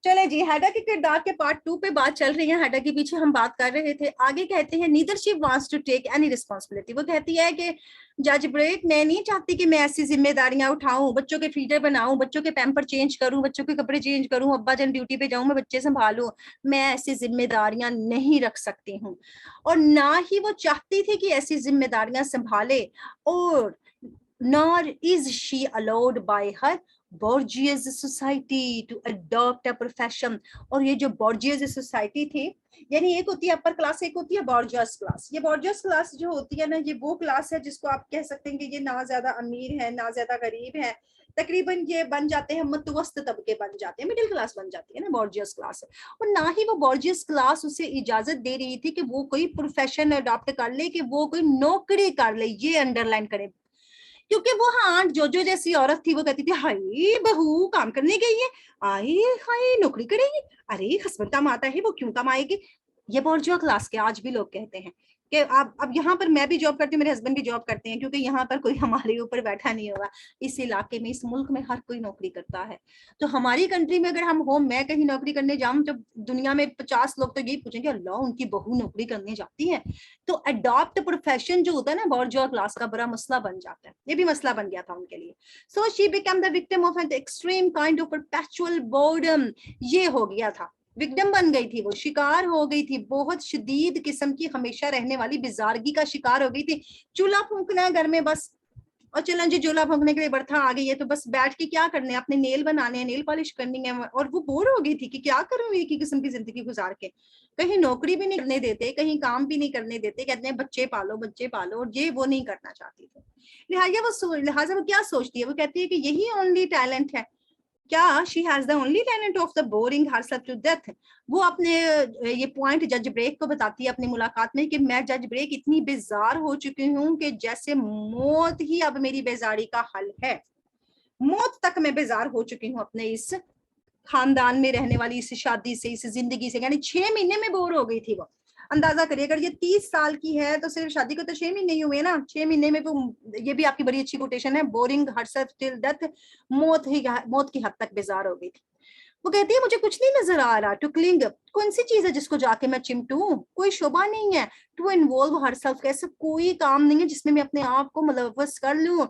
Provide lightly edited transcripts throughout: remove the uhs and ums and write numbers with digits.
चले जी, हैडा के किरदार के पार्ट 2 पे बात चल रही है। हैडा के पीछे हम बात कर रहे थे। आगे कहते हैं neither she wants to take any responsibility. वो कहती है कि जज ब्रेक, मैं नहीं चाहती कि मैं ऐसी जिम्मेदारियां उठाऊं, बच्चों के फीडर बनाऊं, बच्चों के पैम्पर चेंज करूं, बच्चों के कपड़े चेंज करूं, अब्बा जन ड्यूटी पे जाऊं, मैं बच्चे संभालूं। मैं ऐसी जिम्मेदारियां नहीं रख सकती हूँ। और ना ही वो चाहती थी कि ऐसी जिम्मेदारियां संभाले, और nor is she allowed by her bourgeois society to adopt a profession। और ये जो bourgeois society थी, यानी एक होती है अपर क्लास, एक होती है bourgeois क्लास। ये bourgeois क्लास जो होती है ना, ये वो क्लास है जिसको आप कह सकते हैं कि ये ना ज्यादा अमीर है ना ज्यादा गरीब है, तकरीबन ये बन जाते हैं मतवस्त तबके, बन जाते हैं मिडिल क्लास, बन जाती है ना बॉर्जियस क्लास। और ना ही वो बॉर्जियस क्लास उसे इजाजत दे रही थी कि वो कोई प्रोफेशन अडॉप्ट कर ले, कि वो कोई नौकरी कर ले। ये अंडरलाइन करें, क्योंकि वो हाँ जोजो जैसी औरत थी, वो कहती थी हाय बहू काम करने गई है, आए हाय नौकरी करेगी, अरे हस्बैंड कमाता है वो क्यों कमाएगी। ये बॉर्जुआ क्लास के आज भी लोग कहते हैं कि अब यहाँ पर मैं भी जॉब करती हूँ, मेरे हस्बैंड भी जॉब करते हैं, क्योंकि यहाँ पर कोई हमारे ऊपर बैठा नहीं होगा। इस इलाके में, इस मुल्क में हर कोई नौकरी करता है। तो हमारी कंट्री में अगर हम हो, मैं कहीं नौकरी करने जाऊं, तो दुनिया में 50 लोग तो यही पूछेंगे अल्लाह उनकी बहू नौकरी करने जाती है। तो अडॉप्ट प्रोफेशन जो होता है ना बॉर्जुआ क्लास का, बड़ा मसला बन जाता है। ये भी मसला बन गया था उनके लिए। So she become the victim of an extreme kind of perpetual boredom. ये हो गया था, विक्टिम बन गई थी, वो शिकार हो गई थी, बहुत शदीद किस्म की हमेशा रहने वाली बिजारगी का शिकार हो गई थी। चूल्हा फूंकना है घर में बस, और चलन जी चूल्हा फूंकने के लिए बर्था आ गई है, तो बस बैठ के क्या करने हैं, अपने नेल बनाने हैं, नेल पॉलिश करनी है। और वो बोर हो गई थी कि क्या करूं एक ही किस्म की जिंदगी गुजार के। कहीं नौकरी भी नहीं करने देते, कहीं काम भी नहीं करने देते, कहते हैं बच्चे पालो बच्चे पालो, और ये वो नहीं करना चाहती थी। लिहाजा वो क्या सोचती है, वो कहती है कि यही ओनली टैलेंट है क्या, she has the only talent of the boring herself to death. वो अपने ये पॉइंट जज ब्रेक को बताती है अपनी मुलाकात में कि मैं जज ब्रेक इतनी बेजार हो चुकी हूँ कि जैसे मौत ही अब मेरी बेजारी का हल है। मौत तक मैं बेजार हो चुकी हूँ अपने इस खानदान में रहने वाली इस शादी से, इस जिंदगी से। यानी 6 महीने में बोर हो गई थी वो। अंदाजा करिए, अगर ये 30 साल की है तो सिर्फ शादी को तो 6 महीने ही हुए ना, 6 महीने में वो, ये भी आपकी बड़ी अच्छी कोटेशन है, बोरिंग हरसेल्फ टिल डेथ, मौत की हद तक बेजार हो गई थी। वो कहती है मुझे कुछ नहीं नजर आ रहा टू क्लिंग, कौन सी चीज है जिसको जाके मैं चिमटू, कोई शोभा नहीं है। टू इन्वॉल्व हरसेल्फ, ऐसा कोई काम नहीं है जिसमें मैं अपने आप को मुलव्वस कर लूं।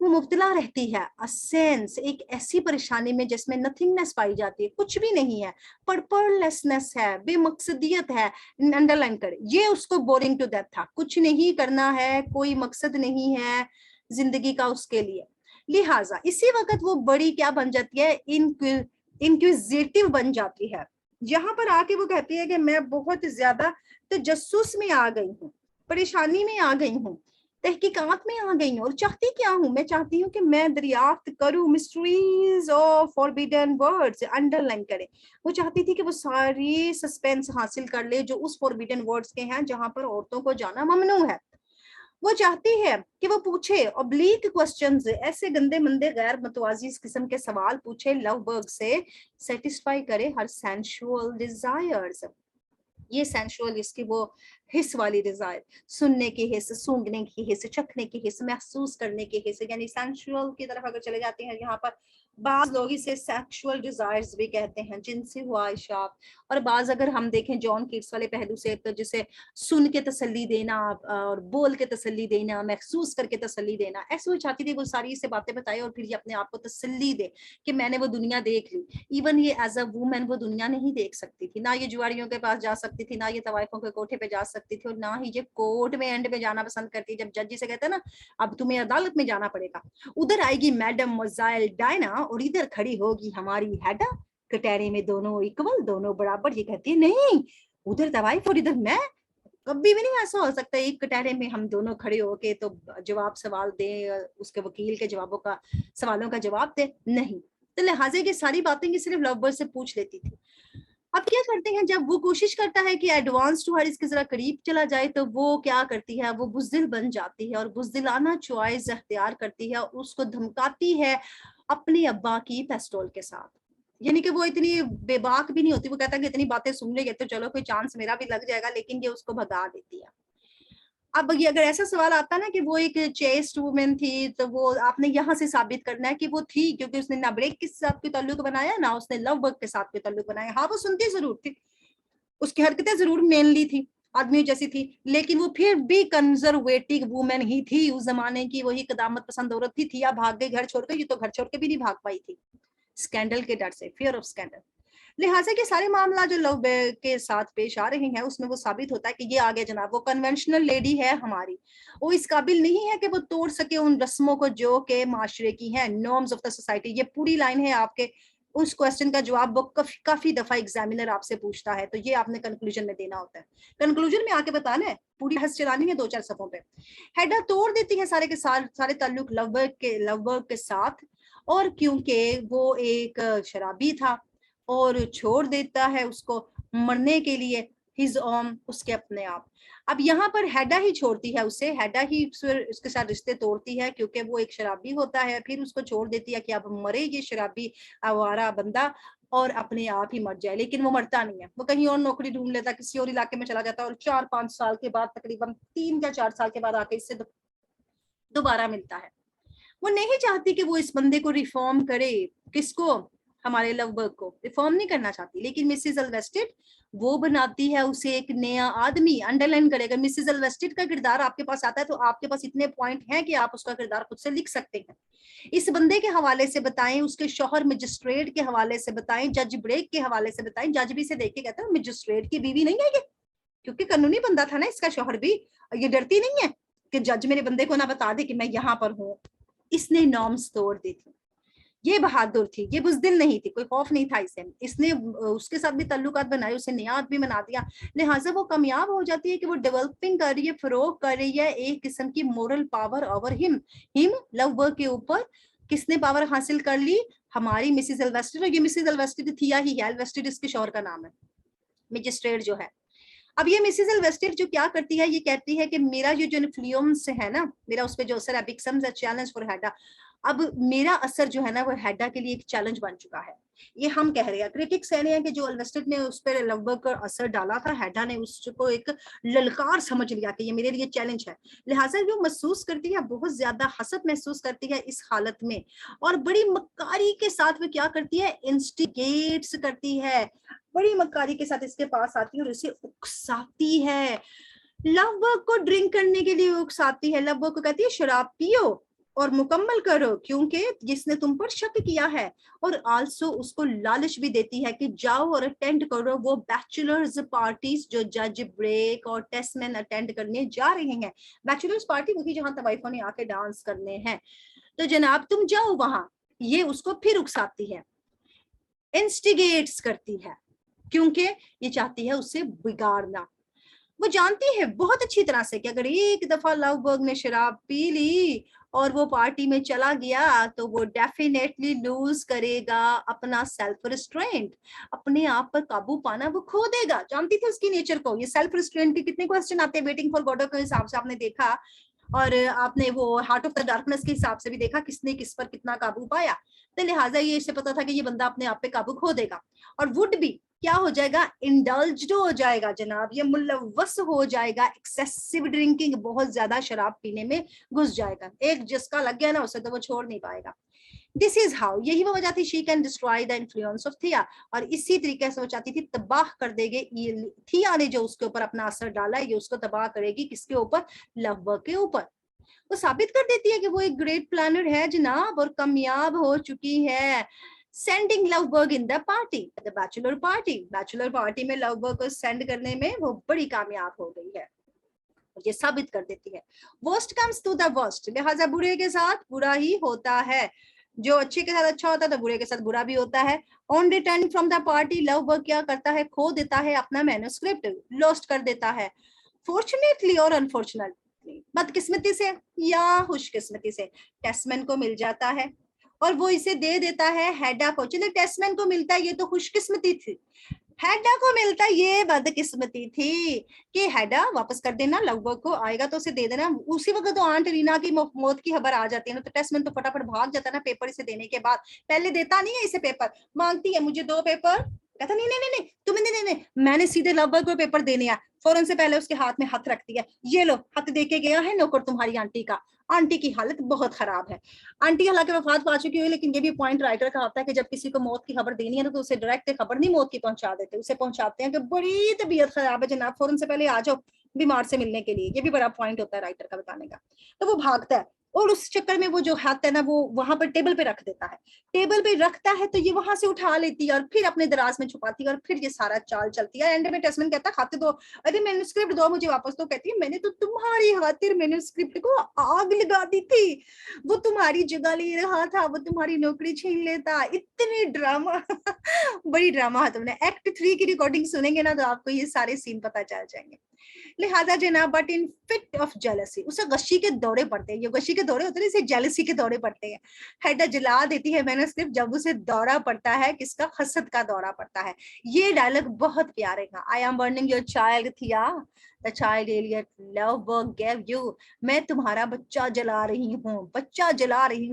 वो मुब्तला रहती है अ सेंस, एक ऐसी परेशानी में जिसमें नथिंगनेस पाई जाती है, कुछ भी नहीं है, पर्परलेसनेस है, बेमकसदियत है। अंडरलाइन करें, ये उसको बोरिंग टू डेथ था, कुछ नहीं करना है, कोई मकसद नहीं है जिंदगी का उसके लिए। लिहाजा इसी वक्त वो बड़ी क्या बन जाती है, इंक्विजिटिव बन जाती है। यहाँ पर आके वो कहती है कि मैं बहुत ज्यादा तजस्सुस में आ गई हूँ, परेशानी में आ गई हूँ, तहकीकात में आ गई हूँ, और चाहती क्या हूँ, मैं चाहती हूँ कि मैं दरियाफ्त करूँ mysteries of forbidden words. Underline करें, वो चाहती थी कि वो सारी सस्पेंस हासिल कर ले जो उस फॉरबिडन वर्ड्स के हैं जहां पर औरतों को जाना ममनू है। वो चाहती है कि वो पूछे ऑब्लीक क्वेश्चंस, ऐसे गंदे मंदे गैर मतवाजी किस्म के सवाल पूछे, लव बर्ग से सेटिस्फाई करे हर सेंसुअल डिजायर्स। ये सेंसुअल, इसकी वो हिस्स वाली डिजायर, सुनने की हिस्स, सूंघने की हिस्स, चखने की हिस्स, महसूस करने की हिस्स, यानी सेंसुअल की तरफ अगर चले जाते हैं, यहाँ पर बाज लोग इसे सेक्सुअल डिजायर्स भी कहते हैं, जिनसी ख्वाहिशात। और बाज अगर हम देखें जॉन कीट्स वाले पहलू से, तो जिसे सुन के तसल्ली देना और बोल के तसल्ली देना, महसूस करके तसल्ली देना, ऐसे वो चाहती थी वो सारी से बातें बताए और फिर ये अपने आप को तसल्ली दे कि मैंने वो दुनिया देख ली। इवन ये एज अ वुमेन वो दुनिया नहीं देख सकती थी, ना ये जुआरियों के पास जा सकती थी, ना ये तवाइफों के कोठे पे जा सकती थी, और ना ही ये कोर्ट में एंड में जाना पसंद करती। जब जज से कहते हैं ना अब तुम्हें अदालत में जाना पड़ेगा, उधर आएगी मैडम मोजाइल डायना और इधर खड़ी होगी हमारी हैडा, कटहरे में दोनों इक्वल, दोनों बराबर। ये कहती है नहीं, उधर तवाइफ और इधर मैं, कभी भी नहीं ऐसा हो सकता एक कटहरे में हम दोनों खड़े होके तो जवाब सवाल दे, उसके वकील के जवाबों का, सवालों का जवाब दे, नहीं। तो लिहाजा की सारी बातें ये सिर्फ लव बर्ड से पूछ लेती थी। अब क्या करते हैं, जब वो कोशिश करता है कि एडवांस टू हर इसके जरा करीब चला जाए, तो वो क्या करती है, वो बुज़दिल बन जाती है और बुज़दिलाना चॉइस अख्तियार करती है और उसको धमकाती है अपने अब्बा की पेस्टोल के साथ। यानी कि वो इतनी बेबाक भी नहीं होती, वो कहता है कि इतनी बातें सुन लेंगे तो चलो कोई चांस मेरा भी लग जाएगा, लेकिन ये उसको भगा देती है। अब ये अगर ऐसा सवाल आता ना कि वो एक चेस्ट वुमेन थी, तो वो आपने यहाँ से साबित करना है कि वो थी, क्योंकि उसने ना ब्रेक के साथ कोई ताल्लुक बनाया ना उसने लव बर्ग के साथ कोई ताल्लुक बनाया। हाँ वो सुनती जरूर थी, उसकी हरकतें जरूर मेनली थी, आदमियों जैसी थी, लेकिन वो फिर भी कंजर्वेटिव वुमेन ही थी उस जमाने की, वही कदामत पसंद औरत थी। या भाग गई घर छोड़कर, ये तो घर छोड़ के भी नहीं भाग पाई थी स्कैंडल के डर से, फियर ऑफ स्कैंडल। लिहाजा के सारे मामला जो लव के साथ पेश आ रहे हैं उसमें वो साबित होता है कि ये आगे जनाब वो कन्वेंशनल लेडी है हमारी, वो इस काबिल नहीं है कि वो तोड़ सके उन रस्मों को जो के माशरे की हैं, नॉर्म्स ऑफ द सोसाइटी। ये पूरी लाइन है आपके उस क्वेश्चन का जवाब वो काफी दफा एग्जामिनर आपसे पूछता है, तो ये आपने कंक्लूजन में देना होता है। कंक्लूजन में आके बताना है, पूरी बहस चलानी है 2-4 सफों पे। हेडा तोड़ देती है सारे के सारे ताल्लुक लव के साथ, और क्योंकि वो एक शराबी था और छोड़ देता है उसको मरने के लिए हिज ओन, उसके अपने आप। अब यहाँ पर हेडा ही छोड़ती है उसे, हेडा ही उसके साथ रिश्ते तोड़ती है क्योंकि वो एक शराबी होता है, फिर उसको छोड़ देती है कि अब मरे ये शराबी आवारा बंदा और अपने आप ही मर जाए। लेकिन वो मरता नहीं है, वो कहीं और नौकरी ढूंढ लेता, किसी और इलाके में चला जाता है, और 4-5 साल के बाद, तकरीबन 3 या 4 साल के बाद आके इससे दोबारा मिलता है। वो नहीं चाहती कि वो इस बंदे को रिफॉर्म करे, किसको, हमारे लव बर्ग को रिफॉर्म नहीं करना चाहती, लेकिन मिसेस अल्वेस्टेड वो बनाती है उसे एक नया आदमी। अंडरलाइन करेगा, मिसेस अल्वेस्टेड का किरदार आपके पास आता है तो आपके पास इतने पॉइंट हैं कि आप उसका किरदार खुद से लिख सकते हैं। इस बंदे के हवाले से बताएं, उसके शौहर मजिस्ट्रेट के हवाले से बताएं, जज ब्रेक के हवाले से बताएं। जज भी से देख के कहता है मजिस्ट्रेट की बीवी नहीं है ये, क्योंकि कानूनी बंदा था ना इसका शौहर भी, ये डरती नहीं है कि जज मेरे बंदे को ना बता दे कि मैं यहाँ पर हूँ। इसने नॉर्म्स तोड़ दी थी, ये बहादुर थी, ये बुजदिल नहीं थी, कोई खौफ नहीं था इसे। इसने उसके साथ भी ताल्लुकात बनाए, उसे नया आदमी बना दिया। लिहाजा वो कामयाब हो जाती है कि वो डेवलपिंग कर रही है, फरोग कर रही है एक किस्म की moral power over him Lovborg के ऊपर। किसने पावर हासिल कर ली? हमारी मिसेस एल्वेस्टेड। और ये मिसेस एल्वेस्टेड थिया ही है, एल्वेस्टेड इसके शौहर का नाम है, मजिस्ट्रेट जो है। अब ये मिसेस एल्वेस्टेड जो क्या करती है, ये कहती है कि मेरा ये जो इन्फ्लुएंस है ना, मेरा उस पर जो असर है, बिकम्स अ चैलेंज फॉर हेडा। अब मेरा असर जो है ना वो हेडा के लिए एक चैलेंज बन चुका है। ये हम कह रहे हैं, क्रिटिक्स कह रहे हैं कि जो एल्वेस्टेड ने उस पर लगभग का असर डाला था, हेडा ने उसको एक ललकार समझ लिया कि ये मेरे लिए चैलेंज है। लिहाजा जो महसूस करती है, बहुत ज्यादा हसद महसूस करती है इस हालत में, और बड़ी मक्कारी के साथ वो क्या करती है, इंस्टिगेट्स करती है, बड़ी मक्कारी के साथ इसके पास आती है और इसे उकसाती है। लव बर्ग को ड्रिंक करने के लिए उकसाती है, लव बर्ग को कहती है शराब पियो और मुकम्मल करो क्योंकि जिसने तुम पर शक किया है, और आल्सो उसको लालच भी देती है कि जाओ और अटेंड करो वो बैचलर्स पार्टीज जो जज ब्रेक और टेस्टमैन अटेंड करने जा रहे हैं। बैचलर्स पार्टी वही जहां तवाइफों ने आके डांस करने हैं, तो जनाब तुम जाओ वहां। ये उसको फिर उकसाती है, इंस्टिगेट्स करती है, क्योंकि ये चाहती है उससे बिगाड़ना। वो जानती है बहुत अच्छी तरह से कि अगर एक दफा लव बर्ग ने शराब पी ली और वो पार्टी में चला गया तो वो डेफिनेटली लूज करेगा अपना सेल्फ रिस्ट्रेंट, अपने आप पर काबू पाना वो खो देगा। जानती थी उसकी नेचर को। ये सेल्फ रिस्ट्रेंट के कितने क्वेश्चन आते हैं वेटिंग फॉर गॉडो के हिसाब से आपने देखा, और आपने वो हार्ट ऑफ द डार्कनेस के हिसाब से भी देखा किसने किस पर कितना काबू पाया। तो लिहाजा ये इससे पता था कि ये बंदा अपने आप पे काबू खो देगा, और वुड भी क्या हो जाएगा, इंडल्ज्ड हो जाएगा जनाब, ये मुलव्वस हो जाएगा, एक्सेसिव ड्रिंकिंग, बहुत ज्यादा शराब पीने में घुस जाएगा। एक जिसका लग गया ना उसे तो वो छोड़ नहीं पाएगा। दिस इज हाउ, यही वो वजह थी she can destroy the influence of थिया, और इसी तरीके से वो चाहती थी तबाह कर देगी। थिया ने जो उसके ऊपर अपना असर डाला है ये उसको तबाह करेगी, किसके ऊपर, लव बर्ग के ऊपर। वो साबित कर देती है कि वो एक ग्रेट प्लानर है जनाब, और कामयाब हो चुकी है sending Lovborg in the party, the bachelor party. Bachelor party में लव बर्ग को सेंड करने में वो बड़ी कामयाब हो गई है, ये साबित कर देती है। Worst comes to the worst, लिहाजा बुरे के साथ बुरा ही होता है, जो अच्छे के साथ अच्छा होता है तो बुरे के साथ बुरा भी होता है। On return from the party Lovborg क्या करता है, खो देता है अपना मैन्युस्क्रिप्ट, लॉस्ट कर देता है, फॉर्चुनेटली और अनफॉर्चुनेटली, बदकिस्मती से या खुशकिस्मती से टेस्टमैन को मिल जाता है और वो इसे दे देता है हेडा को। चलो टेस्टमैन को मिलता है ये तो खुशकिस्मती थी, हेडा को मिलता ये बदकिस्मती थी कि हेडा वापस कर देना, लव बर्ग को आएगा तो उसे दे देना। उसी वक्त तो आंट रीना की मौत की खबर आ जाती है ना, तो टेस्टमैन तो फटाफट भाग जाता है ना पेपर इसे देने के बाद। पहले देता नहीं है इसे पेपर, मांगती है मुझे 2 पेपर कहता नहीं नहीं नहीं नहीं, तुम्हें नहीं, नहीं नहीं, मैंने सीधे लव बर्ड को पेपर देने आ। फौरन से पहले उसके हाथ में हाथ रख दिया, ये लो हाथ दे के गया है नौकर तुम्हारी आंटी का। आंटी की हालत बहुत खराब है। आंटी हालांकि वफात पा चुकी हुई, लेकिन ये भी पॉइंट राइटर का होता है कि जब किसी को मौत की खबर देनी है ना, तो उसे डायरेक्ट खबर नहीं मौत की पहुंचा देते, उसे पहुंचाते हैं कि बड़ी तबीयत खराब है जनाब, फौरन से पहले आ जाओ बीमार से मिलने के लिए। ये भी बड़ा पॉइंट होता है राइटर का बताने का। तो वो भागता है, और उस चक्कर में वो जो हाथ है ना, वो वहां पर टेबल पे रख देता है। टेबल पे रखता है तो ये वहां से उठा लेती है और फिर अपने दराज में छुपाती है, और फिर ये सारा चाल चलती है। एंड में टेस्मन कहता है खाते दो, अरे मैन्युस्क्रिप्ट दो मुझे वापस। तो कहती है मैंने तो तुम्हारी खातिर मैन्युस्क्रिप्ट को आग लगा दी थी, वो तुम्हारी जगह ले रहा था, वो तुम्हारी नौकरी छीन लेता। इतने ड्रामा बड़ी ड्रामा है। तुमने एक्ट 3 की रिकॉर्डिंग सुनेंगे ना तो आपको ये सारे सीन पता चल जाएंगे। लिहाजा जनाब, but in fit of jealousy, उसे गशी के दौरे पड़ते हैं। ये गशी के दौरे होते हैं, इसे जेलसी के दौरे पड़ते हैं। हेडा जला देती है मैंने सिर्फ जब उसे दौरा पड़ता है, किसका, हसद का दौरा पड़ता है। ये डायलॉग बहुत प्यारे का, I am burning your child Thea, the child Eilert Lovborg gave you, मैं तुम्हारा बच्चा जला रही हूँ, बच्चा जला रही हूँ।